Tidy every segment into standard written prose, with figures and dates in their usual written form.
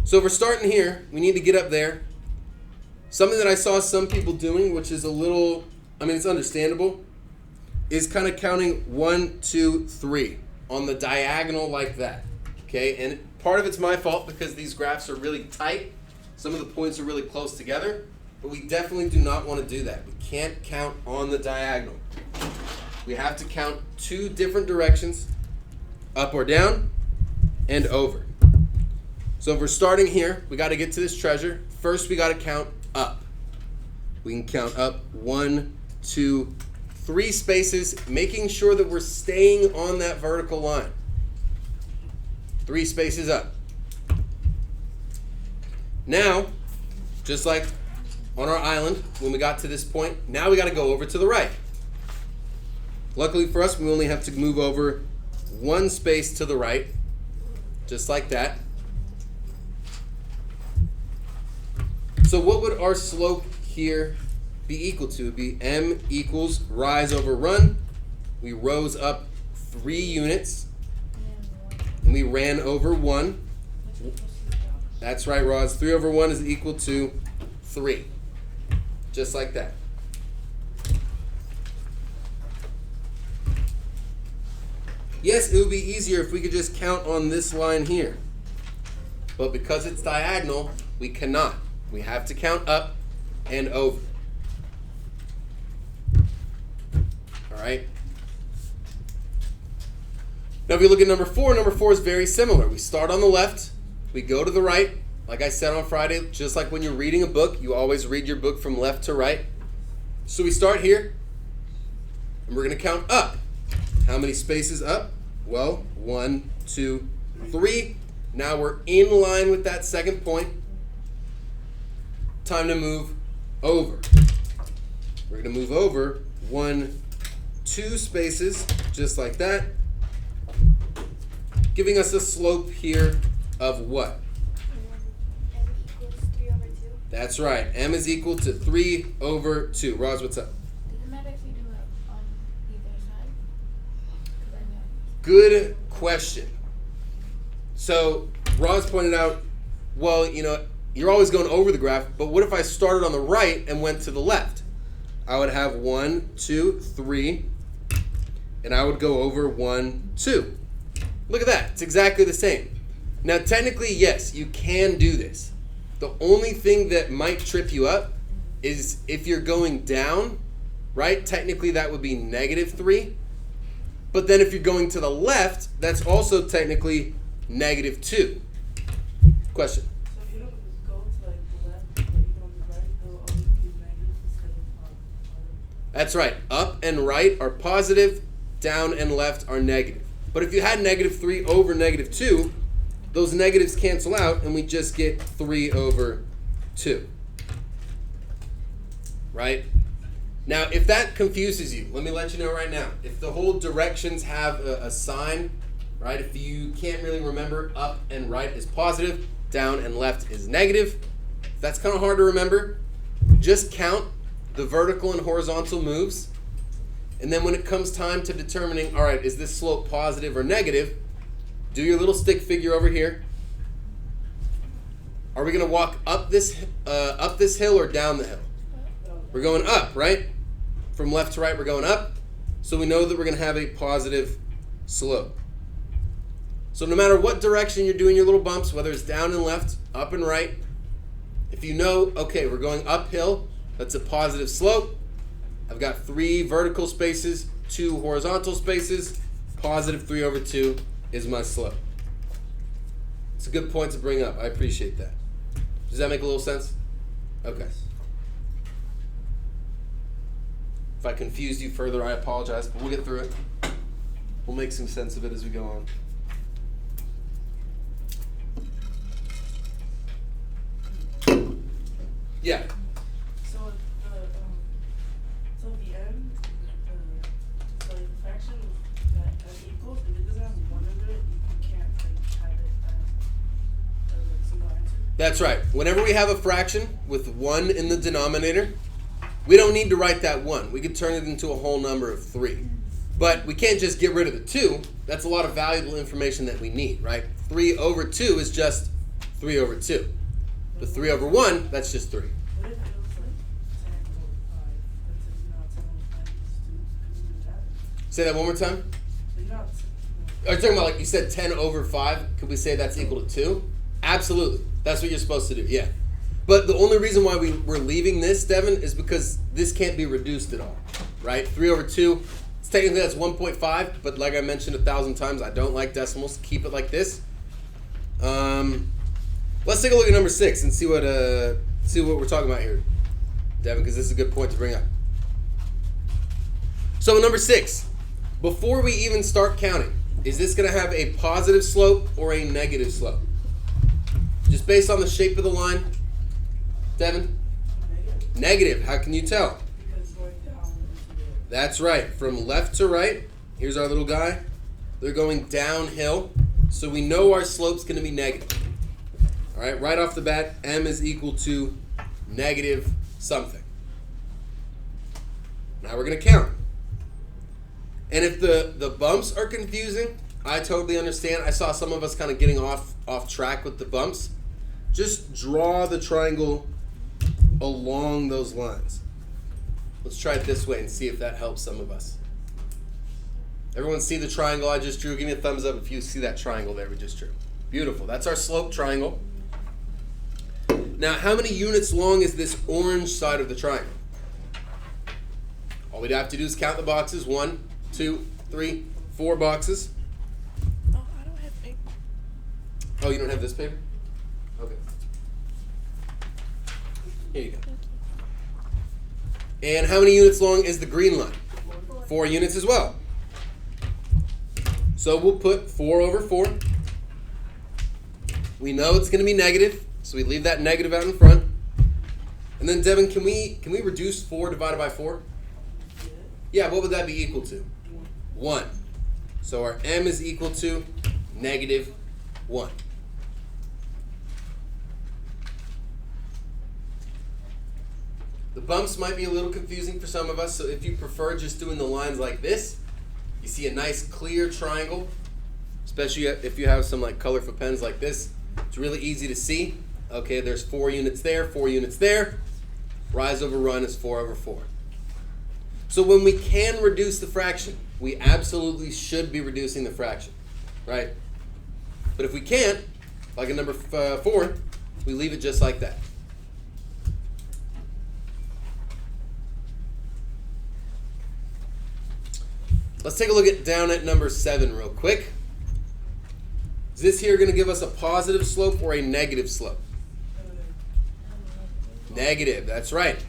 So if we're starting here, we need to get up there. Something that I saw some people doing, which is a little, it's understandable, is kind of counting 1, 2, 3 on the diagonal like that. Okay, and part of it's my fault because these graphs are really tight. Some of the points are really close together, but we definitely do not want to do that. We can't count on the diagonal. We have to count 2 different directions, up or down, and over. So if we're starting here, we got to get to this treasure. First, we got to count up. We can count up 1, 2, 3 spaces, making sure that we're staying on that vertical line. 3 spaces up. Now, just like on our island, when we got to this point, now we got to go over to the right. Luckily for us, we only have to move over 1 space to the right, just like that. So what would our slope here be equal to? It would be m equals rise over run. We rose up 3 units, and we ran over 1. That's right, Roz. 3 over 1 is equal to 3. Just like that. Yes, it would be easier if we could just count on this line here. But because it's diagonal, we cannot. We have to count up and over. All right? Now if we look at number 4 is very similar. We start on the left, we go to the right. Like I said on Friday, just like when you're reading a book, you always read your book from left to right. So we start here, and we're going to count up. How many spaces up? Well, 1, 2, 3. Now we're in line with that second point. Time to move over. We're going to move over 1, 2 spaces, just like that, giving us a slope here of what? M equals 3 over 2. That's right. M is equal to 3 over 2. Roz, what's up? Does it matter if we do it on either side? 'Cause I know. Good question. So Roz pointed out, well, you're always going over the graph, but what if I started on the right and went to the left? I would have 1, 2, 3, and I would go over 1, 2. Look at that. It's exactly the same. Now, technically, yes, you can do this. The only thing that might trip you up is if you're going down, right? Technically, that would be -3. But then if you're going to the left, that's also technically -2. Question? So if you don't go to like the left, but you go to the right, it'll always be negative instead of positive. That's right. Up and right are positive, down and left are negative. But if you had -3 over -2, those negatives cancel out and we just get 3 over 2. Right? Now, if that confuses you, let me let you know right now. If the whole directions have a sign, right? If you can't really remember up and right is positive, down and left is negative, if that's kind of hard to remember, just count the vertical and horizontal moves. And then when it comes time to determining, all right, is this slope positive or negative, do your little stick figure over here. Are we going to walk up this hill or down the hill? We're going up, right? From left to right, we're going up. So we know that we're going to have a positive slope. So no matter what direction you're doing your little bumps, whether it's down and left, up and right, if you know, okay, we're going uphill, that's a positive slope. I've got 3 vertical spaces, 2 horizontal spaces, positive 3 over 2 is my slope. It's a good point to bring up. I appreciate that. Does that make a little sense? Okay. If I confused you further, I apologize, but we'll get through it. We'll make some sense of it as we go on. Yeah. So the end, so the fraction that equals, if it doesn't have 1 under it, you can't have it as a single answer. That's right. Whenever we have a fraction with 1 in the denominator, we don't need to write that 1. We could turn it into a whole number of 3. But we can't just get rid of the 2. That's a lot of valuable information that we need, right? 3 over 2 is just 3 over 2. But 3 over 1, that's just 3. What if it was like 10 over 5? That's if now 10 over 5 is 2. Could you do that? Say that one more time. So you're not. Are you talking about, like you said, 10 over 5? Could we say that's equal to 2? Absolutely. That's what you're supposed to do, yeah. But the only reason why we're leaving this, Devin, is because this can't be reduced at all, right? 3 over 2, technically that's 1.5, but like I mentioned 1,000 times, I don't like decimals. Keep it like this. Let's take a look at number 6 and see what we're talking about here, Devin, because this is a good point to bring up. So number 6, before we even start counting, is this going to have a positive slope or a negative slope? Just based on the shape of the line, Devin? Negative. Negative. How can you tell? Because going down into the. That's right. From left to right, here's our little guy. They're going downhill, so we know our slope's going to be negative. All right off the bat, m is equal to negative something. Now we're going to count. And if the bumps are confusing, I totally understand. I saw some of us kind of getting off track with the bumps. Just draw the triangle along those lines. Let's try it this way and see if that helps some of us. Everyone see the triangle I just drew? Give me a thumbs up if you see that triangle there we just drew. Beautiful. That's our slope triangle. Now, how many units long is this orange side of the triangle? All we'd have to do is count the boxes. 1, 2, 3, 4 boxes. Oh, I don't have paper. Oh, you don't have this paper? Okay. Here you go. And how many units long is the green line? 4 units as well. So we'll put 4 over 4. We know it's going to be negative, so we leave that negative out in front. And then, Devin, can we reduce 4 divided by 4? Yeah, what would that be equal to? 1. So our m is equal to negative 1. The bumps might be a little confusing for some of us, so if you prefer just doing the lines like this, you see a nice clear triangle, especially if you have some like colorful pens like this. It's really easy to see. Okay, there's 4 units there, 4 units there. Rise over run is 4 over 4. So when we can reduce the fraction, we absolutely should be reducing the fraction, right? But if we can't, like in number 4, we leave it just like that. Let's take a look at down at number 7 real quick. Is this here going to give us a positive slope or a negative slope? Negative, that's right.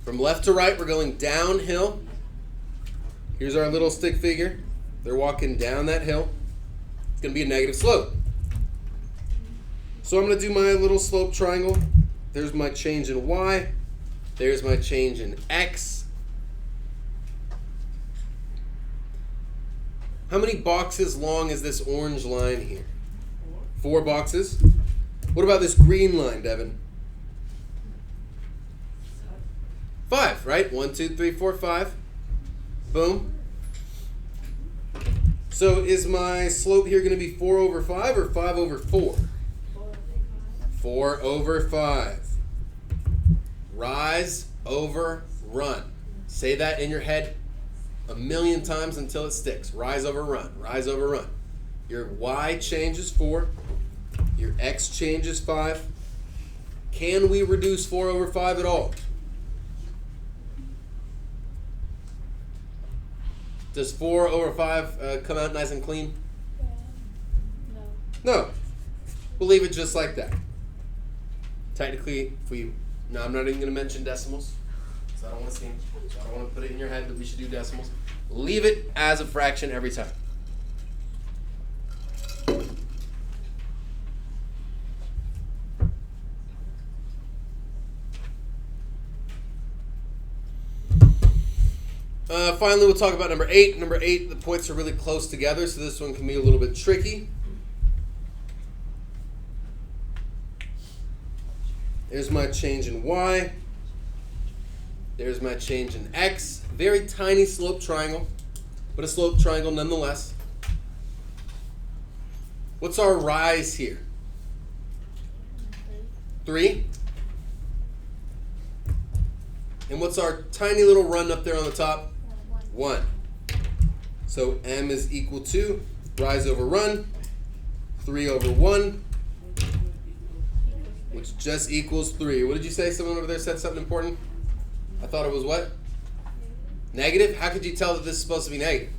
From left to right, we're going downhill. Here's our little stick figure. They're walking down that hill. It's going to be a negative slope. So I'm going to do my little slope triangle. There's my change in y. There's my change in x. How many boxes long is this orange line here? 4 boxes. What about this green line, Devin? 5, right? 1, 2, 3, 4, 5. Boom. So is my slope here going to be 4 over 5 or 5 over 4? 4 over 5. Rise over run. Say that in your head a million times until it sticks. Rise over run. Rise over run. Your y changes 4. Your x changes 5. Can we reduce 4 over 5 at all? Does 4 over 5 come out nice and clean? No. No. We'll leave it just like that. Technically, no, I'm not even going to mention decimals. So I don't want to see them. So I don't want to put it in your head that we should do decimals. Leave it as a fraction every time. Finally, we'll talk about number 8. Number 8, the points are really close together, so this one can be a little bit tricky. There's my change in y. There's my change in x. Very tiny slope triangle, but a slope triangle nonetheless. What's our rise here? 3. And what's our tiny little run up there on the top? 1. So m is equal to rise over run, 3 over 1, which just equals 3. What did you say? Someone over there said something important? I thought it was what? Negative? How could you tell that this is supposed to be negative?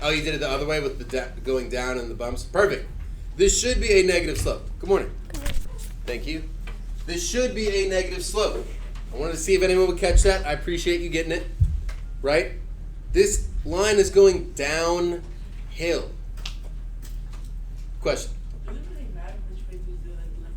Oh, you did it the other way with the going down and the bumps? Perfect. This should be a negative slope. Good morning. Thank you. This should be a negative slope. I wanted to see if anyone would catch that. I appreciate you getting it. Right? This line is going downhill. Question? Does it really matter which way you do it, left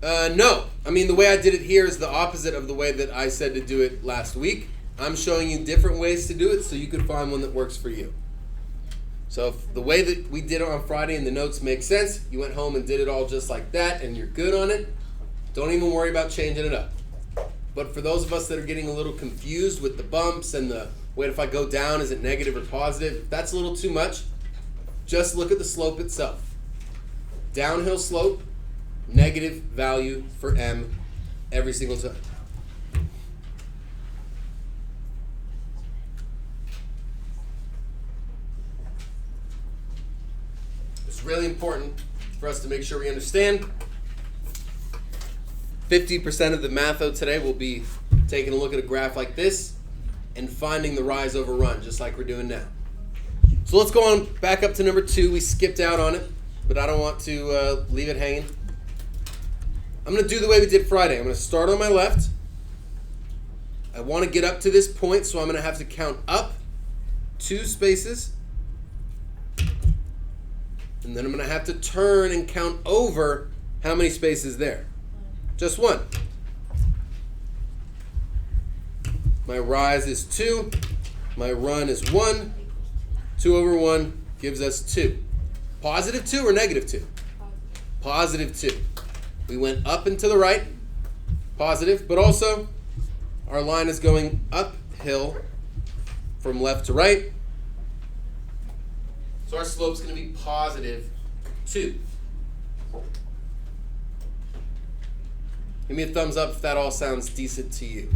or right? No. I mean, the way I did it here is the opposite of the way that I said to do it last week. I'm showing you different ways to do it so you could find one that works for you. So if the way that we did it on Friday and the notes make sense, you went home and did it all just like that and you're good on it, don't even worry about changing it up. But for those of us that are getting a little confused with the bumps and the, wait, if I go down, is it negative or positive? If that's a little too much, just look at the slope itself. Downhill slope, negative value for m every single time. It's really important for us to make sure we understand. 50% of the matho today will be taking a look at a graph like this and finding the rise over run, just like we're doing now. So let's go on back up to number 2. We skipped out on it, but I don't want to leave it hanging. I'm going to do the way we did Friday. I'm going to start on my left. I want to get up to this point, so I'm going to have to count up 2 spaces. And then I'm going to have to turn and count over how many spaces there. Just 1. My rise is 2. My run is 1. 2 over 1 gives us 2. Positive 2 or negative 2? Positive 2. We went up and to the right. Positive. But also, our line is going uphill from left to right. So our slope's going to be positive 2. Give me a thumbs up if that all sounds decent to you.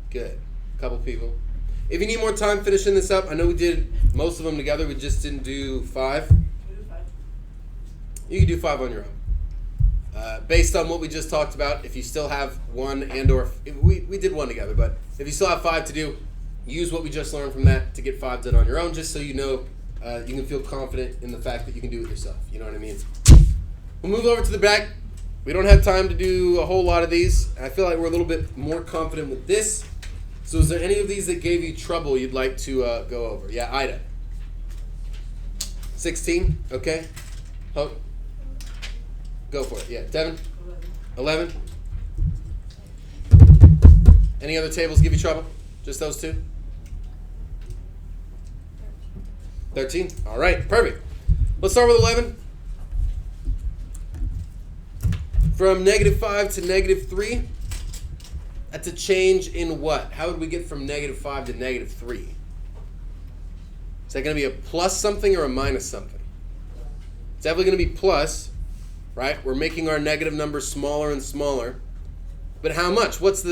Good. A couple people. If you need more time finishing this up, I know we did most of them together. We just didn't do 5. We do 5. You can do 5 on your own. Based on what we just talked about, if you still have 1 and or... We did 1 together, but if you still have 5 to do, use what we just learned from that to get 5 done on your own, just so you know you can feel confident in the fact that you can do it yourself. You know what I mean? We'll move over to the back. We don't have time to do a whole lot of these. I feel like we're a little bit more confident with this. So is there any of these that gave you trouble you'd like to go over? Yeah, Ida. 16, okay. Hope. Go for it. Yeah, Devin? 11. Any other tables give you trouble? Just those 2? 13. All right, perfect. Let's start with 11. From -5 to -3, that's a change in what? How would we get from -5 to -3? Is that going to be a plus something or a minus something? It's definitely going to be plus, right? We're making our negative numbers smaller and smaller. But how much? What's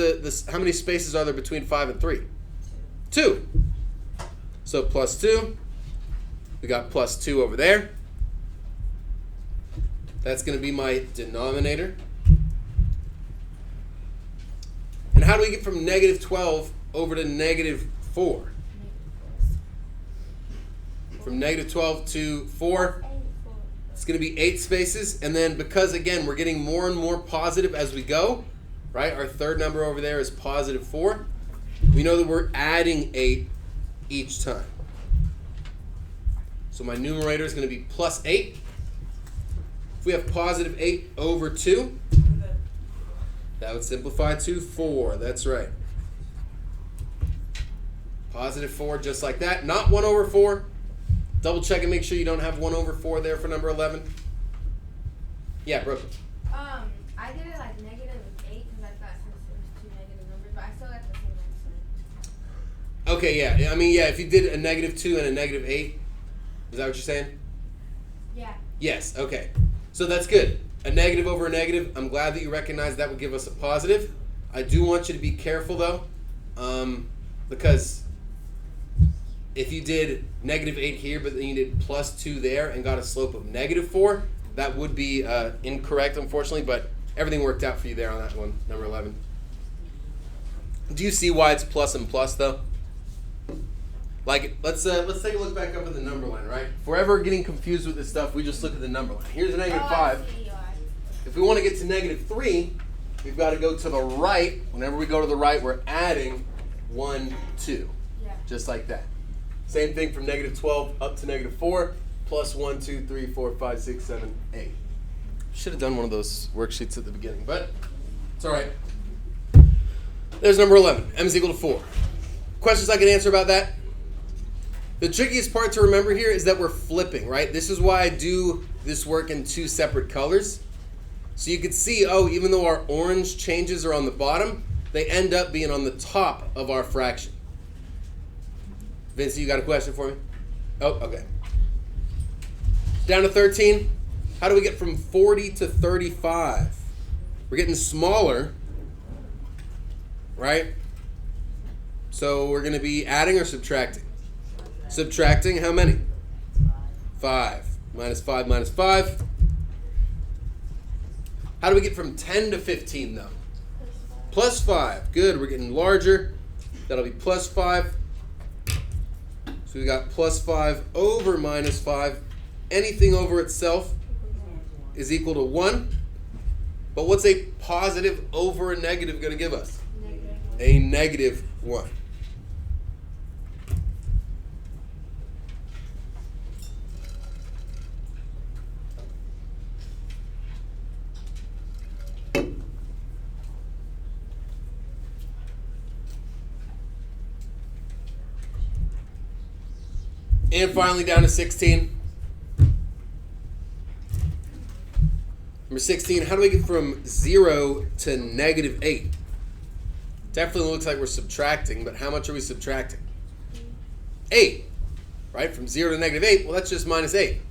how many spaces are there between 5 and 3? 2. So plus 2. We got plus 2 over there. That's going to be my denominator. And how do we get from -12 over to -4? From -12 to 4, it's going to be 8 spaces. And then because, again, we're getting more and more positive as we go, right? Our third number over there is positive 4. We know that we're adding 8 each time. So my numerator is going to be plus 8. If we have positive 8 over 2, that would simplify to 4. That's right. Positive 4 just like that. Not 1 over 4. Double check and make sure you don't have 1 over 4 there for number 11. Yeah, Brooke. I did it like -8 because I thought since it was 2 negative numbers, but I still got the same answer. Okay, yeah. I mean, yeah, if you did a -2 and a -8, is that what you're saying? Yeah. Yes, okay. So that's good. A negative over a negative. I'm glad that you recognize that would give us a positive. I do want you to be careful though, because if you did -8 here, but then you did +2 there and got a slope of -4, that would be incorrect, unfortunately, but everything worked out for you there on that one, number 11. Do you see why it's plus and plus though? Like, let's take a look back up at the number line, right? If we're ever getting confused with this stuff, we just look at the number line. Here's a -5. If we want to get to -3, we've got to go to the right. Whenever we go to the right, we're adding 1, 2. Yeah. Just like that. Same thing from -12 up to -4, plus 1, 2, 3, 4, 5, 6, 7, 8. Should have done one of those worksheets at the beginning, but it's all right. There's number 11. M is equal to 4. Questions I can answer about that? The trickiest part to remember here is that we're flipping, right? This is why I do this work in 2 separate colors. So you can see, oh, even though our orange changes are on the bottom, they end up being on the top of our fraction. Vince, you got a question for me? Oh, okay. Down to 13. How do we get from 40 to 35? We're getting smaller, right? So we're going to be adding or subtracting? Subtracting how many? 5. -5 minus 5. How do we get from 10 to 15 though? Plus 5. Good, we're getting larger. That'll be plus 5. So we got plus 5 over minus 5. Anything over itself is equal to 1. But what's a positive over a negative going to give us? A -1. And finally down to 16. Number 16, how do we get from 0 to -8? Definitely looks like we're subtracting, but how much are we subtracting? 8, right? From 0 to -8, well, that's just -8.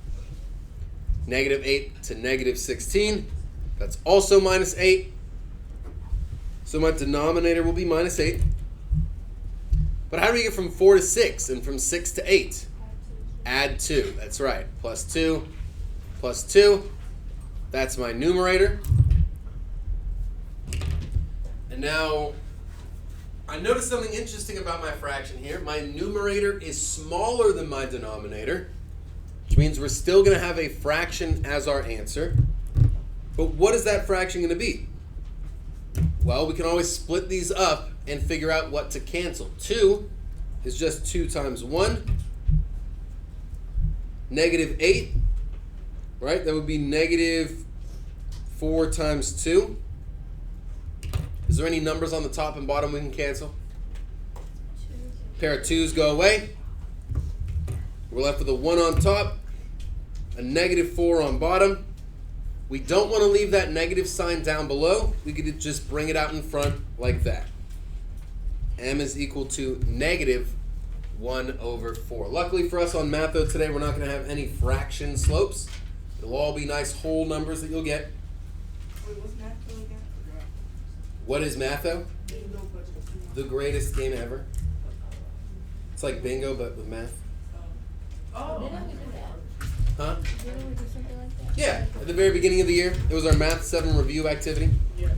-8 to -16, that's also -8. So my denominator will be -8. But how do we get from 4 to 6 and from 6 to 8? Add 2, that's right. Plus 2, plus 2. That's my numerator. And now, I noticed something interesting about my fraction here. My numerator is smaller than my denominator, which means we're still going to have a fraction as our answer. But what is that fraction going to be? Well, we can always split these up and figure out what to cancel. 2 is just 2 times 1. -8, right? That would be -4 times 2. Is there any numbers on the top and bottom we can cancel? Pair of 2's go away. We're left with a 1 on top, a -4 on bottom. We don't want to leave that negative sign down below. We could just bring it out in front like that. M is equal to -1/4. Luckily for us on Matho today, we're not going to have any fraction slopes. It'll all be nice whole numbers that you'll get. Wait, what's Matho again? What is Matho? Bingo, but The greatest game ever. It's like bingo, but with math. Oh. Didn't we do that? Huh? Didn't we do something like that? Yeah, at the very beginning of the year. It was our Math 7 review activity. Yeah.